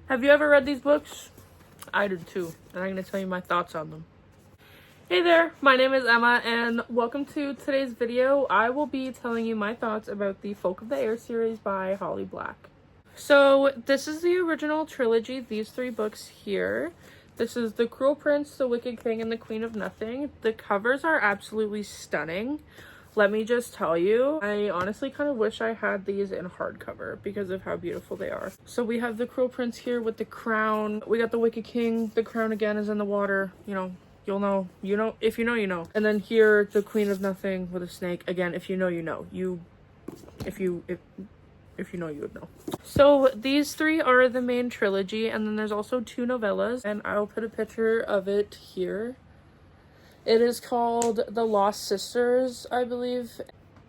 Have you ever read these books? I did too, and I'm going to tell you my thoughts on them. Hey there, my name is Emma, and welcome to today's video. I will be telling you my thoughts about the Folk of the Air series by Holly Black. So, this is the original trilogy, these 3 books here. This is The Cruel Prince, The Wicked King, and The Queen of Nothing. The covers are absolutely stunning. Let me just tell you, I honestly kind of wish I had these in hardcover because of how beautiful they are. So we have the Cruel Prince here with the crown. We got the Wicked King. The crown again is in the water. You know, you'll know. You know, if you know, you know. And then here, the Queen of Nothing with a snake. Again, if you know, you know. If you know, you would know. So these 3 are the main trilogy, and then there's also 2 novellas, and I'll put a picture of it here. It is called The Lost Sisters, I believe.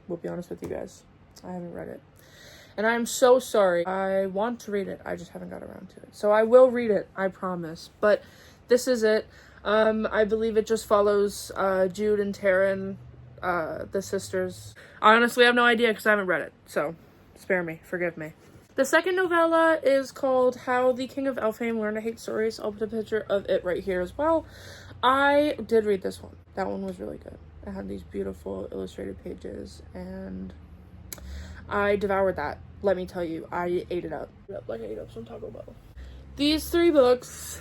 We'll be honest with you guys, I haven't read it. And I'm so sorry. I want to read it, I just haven't got around to it. So I will read it, I promise. But this is it. I believe it just follows Jude and Taryn, the sisters. I honestly have no idea because I haven't read it. So spare me, forgive me. The second novella is called How the King of Elfhame Learned to Hate Stories. I'll put a picture of it right here as well. I did read this one. That one was really good. It had these beautiful illustrated pages, and I devoured that. Let me tell you, I ate it up. Like I ate up some Taco Bell. These three books,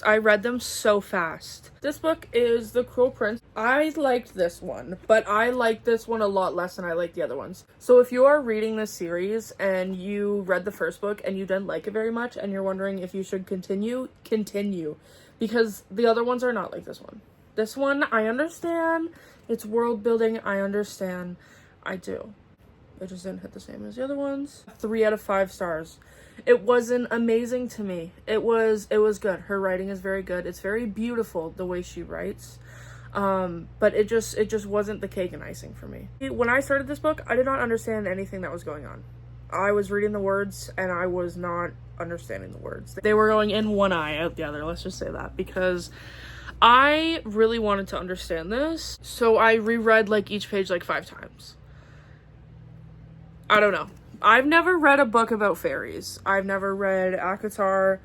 I read them so fast. This book is The Cruel Prince. I liked this one, but I liked this one a lot less than I liked the other ones. So if you are reading this series and you read the first book and you didn't like it very much and you're wondering if you should continue. Because the other ones are not like this one. This one, I understand. It's world building. I understand. I do. It just didn't hit the same as the other ones. 3 out of 5 stars. It wasn't amazing to me. It was good. Her writing is very good. It's very beautiful the way she writes. But it just wasn't the cake and icing for me. When I started this book, I did not understand anything that was going on. I was reading the words and I was not understanding the words. They were going in one eye, out the other. Let's just say that, because I really wanted to understand this. So I reread like each page like 5 times. I don't know. I've never read a book about fairies. I've never read ACOTAR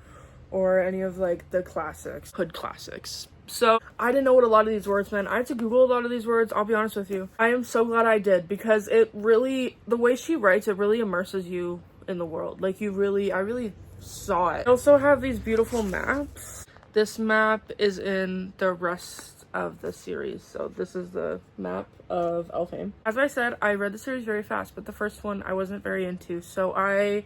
or any of like the classics, hood classics. So I didn't know what a lot of these words meant. I had to Google a lot of these words. I'll be honest with you. I am so glad I did, because it really, the way she writes, it really immerses you in the world. Like I really saw it. I also have these beautiful maps. This map is in the rest of the series. So this is the map of Elfhame. As I said, I read the series very fast, but the first one I wasn't very into. So I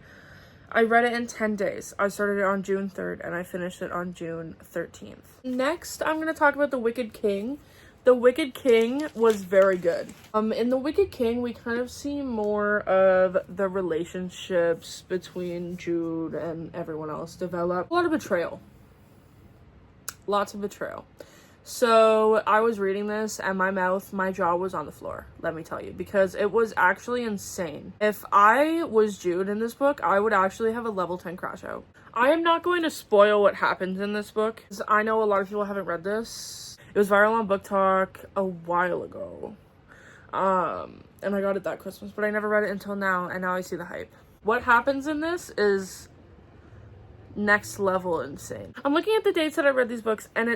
read it in 10 days. I started it on June 3rd and I finished it on June 13th. Next, I'm going to talk about The Wicked King. The Wicked King was very good. In The Wicked King, we kind of see more of the relationships between Jude and everyone else develop. A lot of betrayal. Lots of betrayal. So I was reading this and my jaw was on the floor, let me tell you, because it was actually insane. If I was Jude in this book, I would actually have a level 10 crash out. I am not going to spoil what happens in this book, because I know a lot of people haven't read this. It was viral on Book Talk a while ago. And I got it that Christmas, but I never read it until now, and now I see the hype. What happens in this is next level insane. I'm looking at the dates that I read these books, and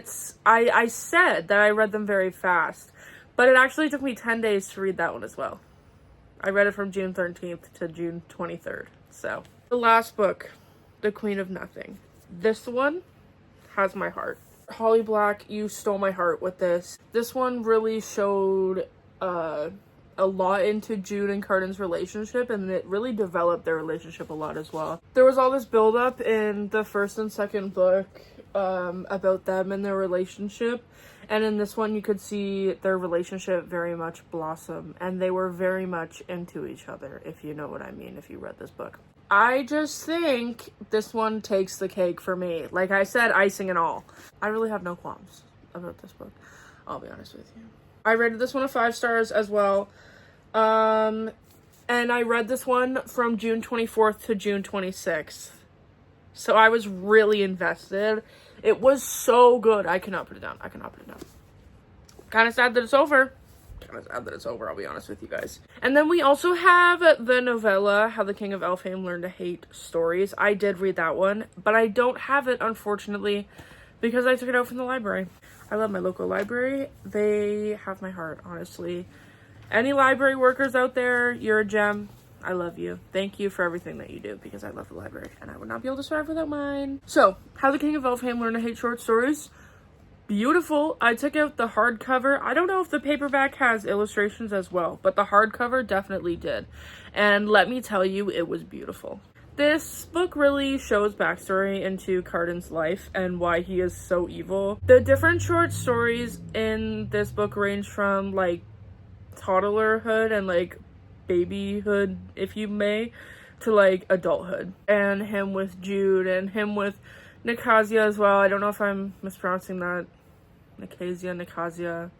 I said that I read them very fast, but it actually took me 10 days to read that one as well. I read it from June 13th to June 23rd. So the last book, The Queen of Nothing. This one has my heart. Holly Black, you stole my heart with this. This one really showed a lot into Jude and Carden's relationship, and it really developed their relationship a lot as well. There was all this build-up in the first and second book about them and their relationship, and in this one you could see their relationship very much blossom, and they were very much into each other, if you know what I mean, if you read this book. I just think this one takes the cake for me. Like I said, icing and all. I really have no qualms about this book, I'll be honest with you. I rated this one a 5 stars as well. And I read this one from June 24th to June 26th. So I was really invested. It was so good. I cannot put it down. Kind of sad that it's over. kind of sad that it's over, I'll be honest with you guys. And then we also have the novella, How the King of Elfhame Learned to Hate Stories. I did read that one, but I don't have it, unfortunately, because I took it out from the library. I love my local library. They have my heart, honestly. Any library workers out there, you're a gem. I love you. Thank you for everything that you do, because I love the library and I would not be able to survive without mine. So, How the King of Elfhame Learned to Hate Short Stories. Beautiful. I took out the hardcover. I don't know if the paperback has illustrations as well, but the hardcover definitely did. And let me tell you, it was beautiful. This book really shows backstory into Cardan's life and why he is so evil. The different short stories in this book range from like toddlerhood and like babyhood, if you may, to like adulthood. And him with Jude and him with Nicasia as well. I don't know if I'm mispronouncing that. Nicasia.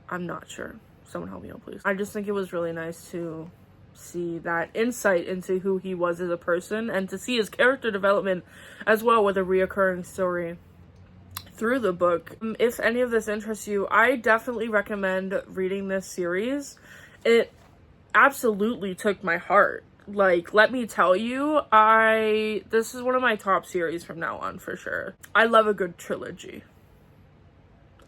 I'm not sure. Someone help me out, please. I just think it was really nice to see that insight into who he was as a person and to see his character development as well with a reoccurring story through the book. If any of this interests you, I definitely recommend reading this series. It absolutely took my heart. Like, let me tell you, this is one of my top series from now on for sure. I love a good trilogy.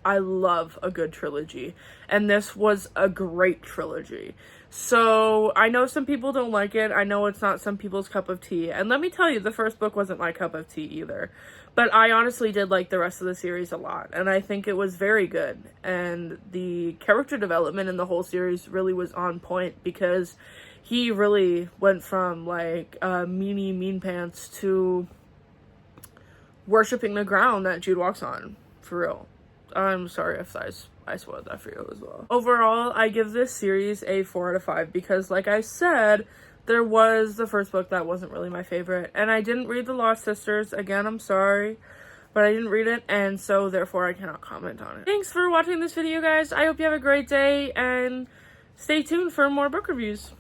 And this was a great trilogy. So, I know some people don't like it. I know it's not some people's cup of tea. And let me tell you, the first book wasn't my cup of tea either. But I honestly did like the rest of the series a lot. And I think it was very good. And the character development in the whole series really was on point, because he really went from like mean pants to worshipping the ground that Jude walks on, for real. I'm sorry if I spoiled that for you as well. Overall, I give this series a 4 out of 5 because, like I said, there was the first book that wasn't really my favorite. And I didn't read The Lost Sisters. Again, I'm sorry, but I didn't read it, and so therefore I cannot comment on it. Thanks for watching this video, guys. I hope you have a great day, and stay tuned for more book reviews.